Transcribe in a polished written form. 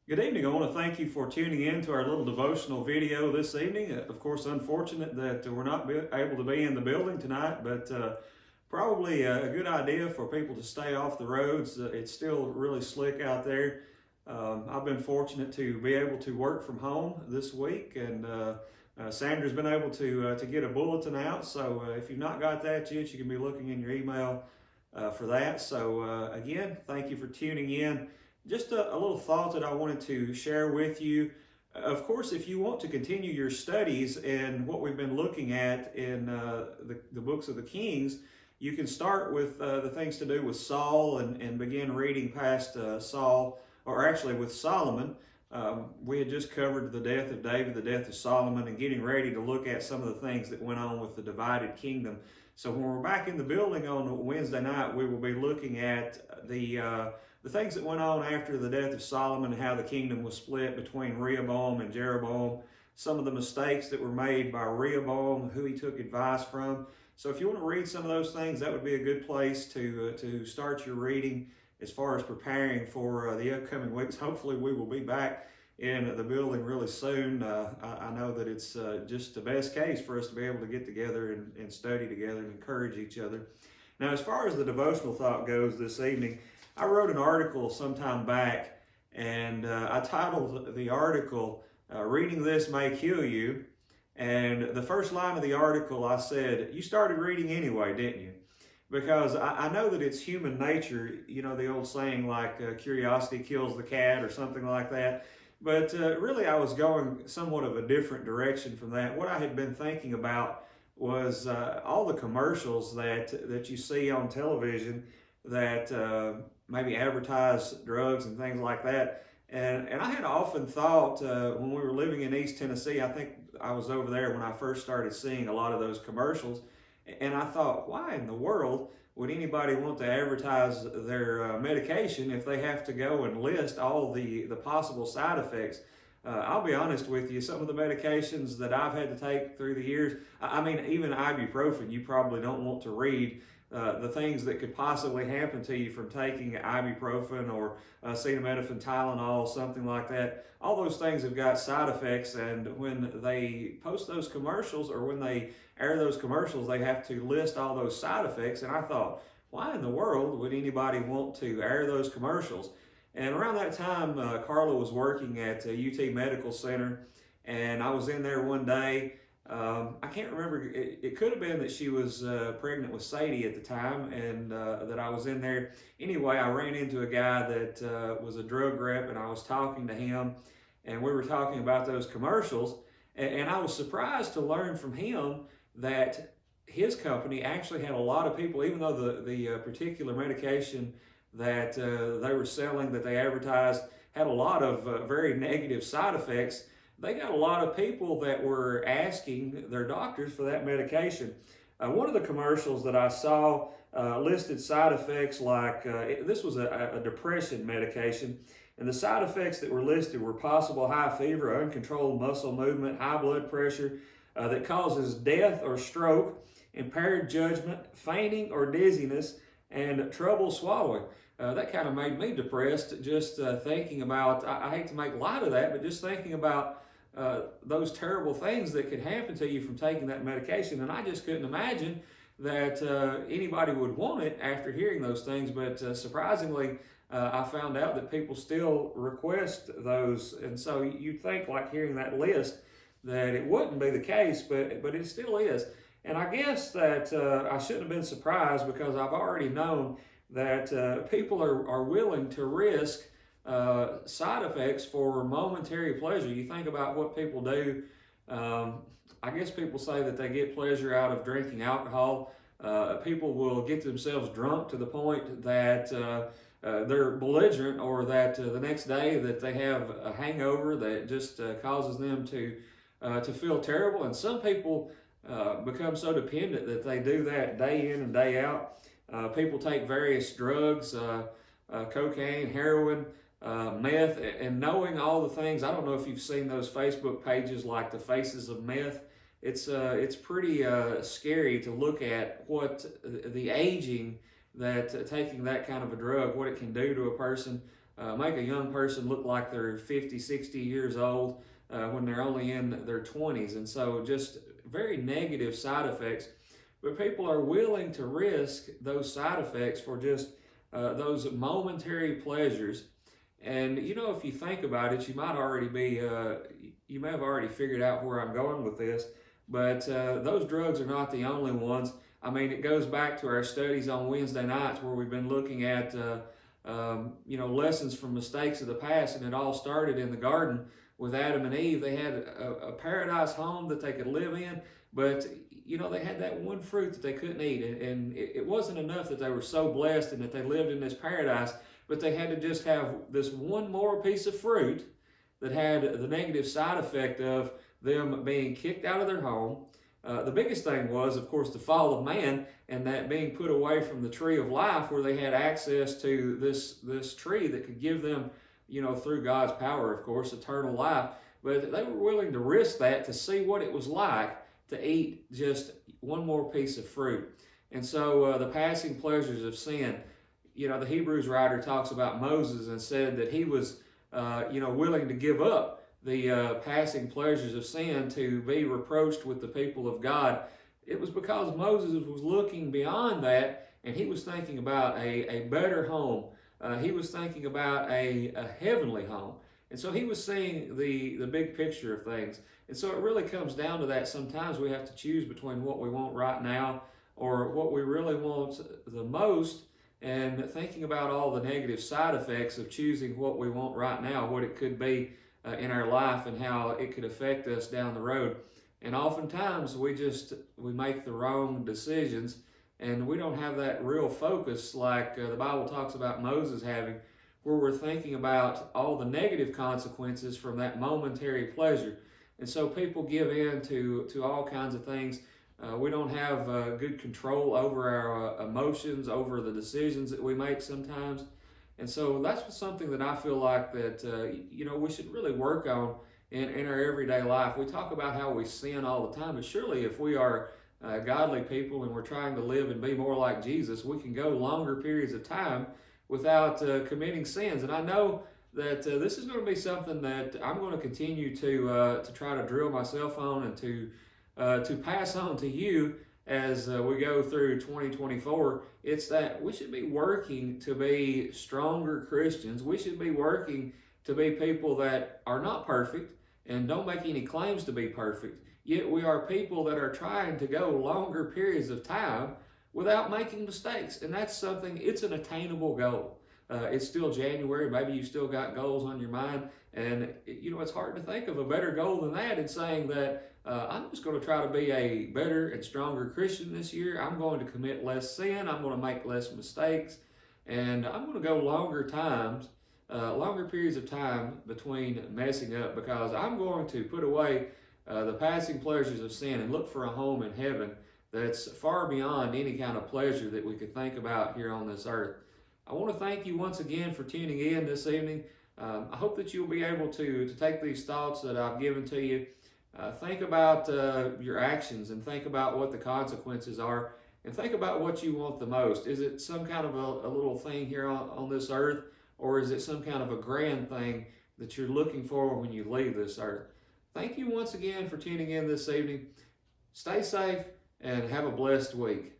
Good evening. I want to thank you for tuning in to our little devotional video this evening. Of course, unfortunate that we're not able to be in the building tonight, but probably a good idea for people to stay off the roads. It's still really slick out there. I've been fortunate to be able to work from home this week, and Sandra's been able to get a bulletin out. So if you've not got that yet, you can be looking in your email for that. So again, thank you for tuning in. Just a little thought that I wanted to share with you. Of course, if you want to continue your studies in what we've been looking at in the books of the Kings, you can start with the things to do with Saul and begin reading past Saul, or actually with Solomon. We had just covered the death of David, the death of Solomon, and getting ready to look at some of the things that went on with the divided kingdom. So when we're back in the building on Wednesday night, we will be looking at the things that went on after the death of Solomon and how the kingdom was split between Rehoboam and Jeroboam, some of the mistakes that were made by Rehoboam, who he took advice from. So if you want to read some of those things, that would be a good place to start your reading as far as preparing for the upcoming weeks. Hopefully we will be back in the building really soon. I know that it's just the best case for us to be able to get together and study together and encourage each other. Now, as far as the devotional thought goes this evening, I wrote an article sometime back, and I titled the article, Reading This May Kill You. And the first line of the article, I said, you started reading anyway, didn't you? Because I know that it's human nature, you know, the old saying like curiosity kills the cat or something like that. But really I was going somewhat of a different direction from that. What I had been thinking about was all the commercials that you see on television that maybe advertise drugs and things like that. And I had often thought when we were living in East Tennessee, I think I was over there when I first started seeing a lot of those commercials. And I thought, why in the world would anybody want to advertise their medication if they have to go and list all the possible side effects? I'll be honest with you, some of the medications that I've had to take through the years, I mean, even ibuprofen, you probably don't want to read the things that could possibly happen to you from taking ibuprofen or acetaminophen, Tylenol, something like that. All those things have got side effects, and when they post those commercials or when they air those commercials, they have to list all those side effects. And I thought, why in the world would anybody want to air those commercials? And around that time, Carla was working at UT Medical Center, and I was in there one day. I can't remember, it could have been that she was pregnant with Sadie at the time, and that I was in there. Anyway, I ran into a guy that was a drug rep, and I was talking to him, and we were talking about those commercials, and I was surprised to learn from him that his company actually had a lot of people, even though the particular medication that they were selling, that they advertised, had a lot of very negative side effects. They got a lot of people that were asking their doctors for that medication. One of the commercials that I saw listed side effects like, this was a depression medication, and the side effects that were listed were possible high fever, uncontrolled muscle movement, high blood pressure that causes death or stroke, impaired judgment, fainting or dizziness, and trouble swallowing. That kind of made me depressed just thinking about, I hate to make light of that, but just thinking about those terrible things that could happen to you from taking that medication. And I just couldn't imagine that anybody would want it after hearing those things. But surprisingly, I found out that people still request those. And so you'd think, like hearing that list, that it wouldn't be the case, but it still is. And I guess that I shouldn't have been surprised, because I've already known that people are willing to risk side effects for momentary pleasure. You think about what people do. I guess people say that they get pleasure out of drinking alcohol. People will get themselves drunk to the point that they're belligerent, or that the next day that they have a hangover that just causes them to feel terrible. And some people become so dependent that they do that day in and day out. People take various drugs, cocaine, heroin, meth, and knowing all the things. I don't know if you've seen those Facebook pages like the Faces of Meth. It's pretty scary to look at what the aging that taking that kind of a drug, what it can do to a person. make a young person look like they're 50, 60 years old when they're only in their 20s. And so just very negative side effects. But people are willing to risk those side effects for just those momentary pleasures. And if you think about it, you may have already figured out where I'm going with this. But those drugs are not the only ones. I mean, it goes back to our studies on Wednesday nights where we've been looking at lessons from mistakes of the past, and it all started in the garden with Adam and Eve. They had a paradise home that they could live in, but they had that one fruit that they couldn't eat, and it wasn't enough that they were so blessed and that they lived in this paradise, but they had to just have this one more piece of fruit that had the negative side effect of them being kicked out of their home. The biggest thing was, of course, the fall of man, and that being put away from the tree of life, where they had access to this tree that could give them, through God's power, of course, eternal life. But they were willing to risk that to see what it was like to eat just one more piece of fruit. And so the passing pleasures of sin, the Hebrews writer talks about Moses and said that he was, willing to give up the passing pleasures of sin to be reproached with the people of God. It was because Moses was looking beyond that, and he was thinking about a better home. He was thinking about a heavenly home. And so he was seeing the big picture of things. And so it really comes down to that. Sometimes we have to choose between what we want right now or what we really want the most, and thinking about all the negative side effects of choosing what we want right now, what it could be in our life and how it could affect us down the road. And oftentimes we make the wrong decisions, and we don't have that real focus like the Bible talks about Moses having, where we're thinking about all the negative consequences from that momentary pleasure. And so people give in to all kinds of things. We don't have good control over our emotions, over the decisions that we make sometimes. And so that's something that I feel like that, we should really work on in our everyday life. We talk about how we sin all the time, but surely if we are godly people and we're trying to live and be more like Jesus, we can go longer periods of time without committing sins. And I know that this is going to be something that I'm going to continue to try to drill myself on and to pass on to you as we go through 2024. It's that we should be working to be stronger Christians. We should be working to be people that are not perfect and don't make any claims to be perfect. Yet we are people that are trying to go longer periods of time without making mistakes. And that's something, it's an attainable goal. It's still January. Maybe you still got goals on your mind. And, it's hard to think of a better goal than that in saying that I'm just going to try to be a better and stronger Christian this year. I'm going to commit less sin. I'm going to make less mistakes. And I'm going to go longer periods of time between messing up, because I'm going to put away the passing pleasures of sin and look for a home in heaven that's far beyond any kind of pleasure that we could think about here on this earth. I want to thank you once again for tuning in this evening. I hope that you'll be able to take these thoughts that I've given to you. Think about your actions and think about what the consequences are, and think about what you want the most. Is it some kind of a little thing here on this earth, or is it some kind of a grand thing that you're looking for when you leave this earth? Thank you once again for tuning in this evening. Stay safe and have a blessed week.